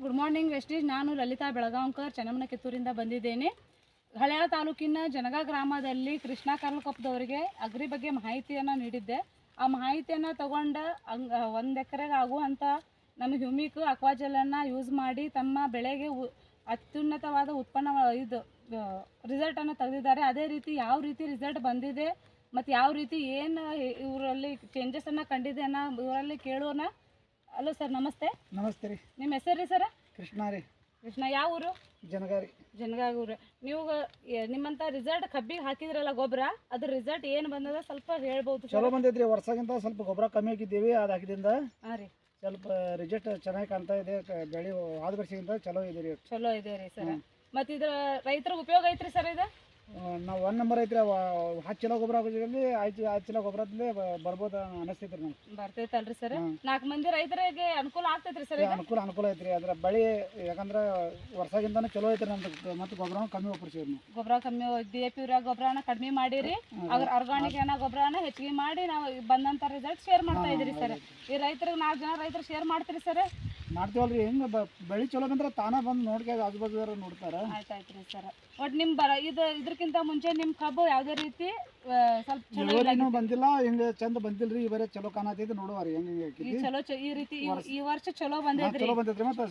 Good morning Vestige. ನಾನು ಲಲಿತಾ ಬೆಳಗಾಂಕರ್ ಚೆನ್ನಮ್ಮನ ಕಿತ್ತೂರಿಂದ ಬಂದಿದ್ದೇನೆ. ಹಳ್ಯಾಳ ತಾಲೂಕಿನ ಜನಗಾ ಗ್ರಾಮದಲ್ಲಿ ಕೃಷ್ಣ ಕರ್ಲಕೊಪ್ಪದವರಿಗೆ ಅಗ್ರಿ ಬಗ್ಗೆ ಮಾಹಿತಿಯನ್ನು ನೀಡಿದ್ದೆ. ಆ ಮಾಹಿತಿಯನ್ನು ತಗೊಂಡು 1 ಎಕರೆಗೆ ಆಗುವಂಥ ನಮ್ಮ ಹ್ಯೂಮಿಕ್ ಅಕ್ವಾಜೆಲನ್ನು ಯೂಸ್ ಮಾಡಿ ತಮ್ಮ ಬೆಳೆಗೆ ಅತ್ಯುನ್ನತವಾದ ಉತ್ಪನ್ನ ರಿಸಲ್ಟನ್ನು ತೆಗೆದಿದ್ದಾರೆ. ಅದೇ ರೀತಿ ಯಾವ ರೀತಿ ರಿಸಲ್ಟ್ ಬಂದಿದೆ ಮತ್ತು ಯಾವ ರೀತಿ ಏನು ಇವರಲ್ಲಿ ಚೇಂಜಸನ್ನು ಕಂಡಿದೆ ಅನ್ನೋ ಇವರಲ್ಲಿ ಕೇಳೋಣ. ಹಲೋ ಸರ್, ನಮಸ್ತೆ. ನಮಸ್ತೆ ರೀ. ನಿಮ್ಮ ಹೆಸರು ರೀ ಸರ? ಕೃಷ್ಣ ರೀ. ಕೃಷ್ಣ, ಯಾವ ಊರು? ಜನಗಾರಿ. ಜನಗಾಗೂರು. ನೀವು ನಿಮ್ಮಂಥ ರಿಸಲ್ಟ್ ಕಬ್ಬಿಗೆ ಹಾಕಿದ್ರಲ್ಲ ಗೊಬ್ಬರ, ಅದ್ರ ರಿಸಲ್ಟ್ ಏನು ಬಂದದ ಸ್ವಲ್ಪ ಹೇಳ್ಬೋದು? ಚಲೋ ಬಂದೈತ್ರಿ. ವರ್ಷಕ್ಕಿಂತ ಸ್ವಲ್ಪ ಗೊಬ್ಬರ ಕಮ್ಮಿ ಹಾಕಿದ್ದೀವಿ. ಅದು ಹಾಕಿದಿಂದ ಹಾಂ ರೀ, ಸ್ವಲ್ಪ ರಿಸಲ್ಟ್ ಚೆನ್ನಾಗಿ ಕಾಣ್ತಾ ಇದೆ. ಬೆಳೆ ಆದ ವರ್ಷಕ್ಕಿಂತ ಚಲೋ ಇದೆ ರೀ. ಚಲೋ ಇದೆ ರೀ ಸರ್. ಮತ್ತು ಇದ್ರ ರೈತರಿಗೆ ಉಪಯೋಗ ಐತ್ರಿ ಸರ್ ಇದು? ನಾವು 1 ನಂಬರ್ ಐತ್ರಿ. 10 ಚೀಲ ಗೊಬ್ಬರ ಹಾಕೋದ್ರಲ್ಲಿ 5 ಚೀಲ ಗೊಬ್ಬರದಲ್ಲೇ ಬರ್ಬೋದು ಅನಿಸ್ತೈತೆ ರೀ. ನಮ್ಗೆ ಬರ್ತೈತಲ್ರಿ ಸರ್? 4 ಮಂದಿ ರೈತರಿಗೆ ಅನುಕೂಲ ಆಗ್ತೈತ್ರಿ ಸರ್? ಅನುಕೂಲ ಐತ್ರಿ. ಅದ್ರ ಬೆಳೆ ಯಾಕಂದ್ರೆ ವರ್ಷಕ್ಕಿಂತಾನೆ ಚಲೋ ಐತ್ರಿ ನಮ್ದು. ಮತ್ತು ಗೊಬ್ಬರ ಕಮ್ಮಿ ಉಪಯೋಗಿಸಿದ್ರಿ. ಗೊಬ್ಬರ ಕಮ್ಮಿ, DAP ಯೂರಿಯಾ ಗೊಬ್ಬರನ ಕಡಿಮೆ ಮಾಡಿರಿ, ಆರ್ಗಾನಿಕ್ ಏನೋ ಗೊಬ್ಬರನ ಹೆಚ್ಚಿಗೆ ಮಾಡಿ ನಾವು ಬಂದಂಥ ರಿಸಲ್ಟ್ ಶೇರ್ ಮಾಡ್ತಾ ಇದ್ರಿ ಸರ್. ಈ ರೈತರಿಗೆ 4 ಜನ ರೈತರು ಶೇರ್ ಮಾಡ್ತೀರಿ ಸರ್? ಮಾಡ್ತೀವಲ್ರಿ. ಹೆಂಗೆ ಬೆಳೆ ಚಲೋ ಬಂದ್ರೆ ತಾನೇ ಬಂದು ನೋಡ್ಕೆ ಆಜು ಬಾಜು ನೋಡ್ತಾರೆ. ಆಯ್ತು ರೀ ಸರ್. ಒಟ್ಟು ನಿಮ್ಮ ಇದಕ್ಕಿಂತ ಮುಂಚೆ ನಿಮ್ಮ ಕಬ್ಬು ಯಾವುದೇ ರೀತಿ ಸ್ವಲ್ಪ ಚಲೋ ಬಂದಿಲ್ಲ, ಹಿಂಗೆ ಚಂದ ಬಂದಿಲ್ರಿ. ಈ ಬರೀ ಚಲೋ ಕಾಣತೈತಿ. ನೋಡುವ ರೀ ಹೆಂಗೆ ಚಲೋ ಈ ರೀತಿ ಈ ವರ್ಷ ಚಲೋ ಬಂದೈತ್ರಿ. ಚಲೋ ಬಂದೈತ್ರಿ. ಮತ್ತೆ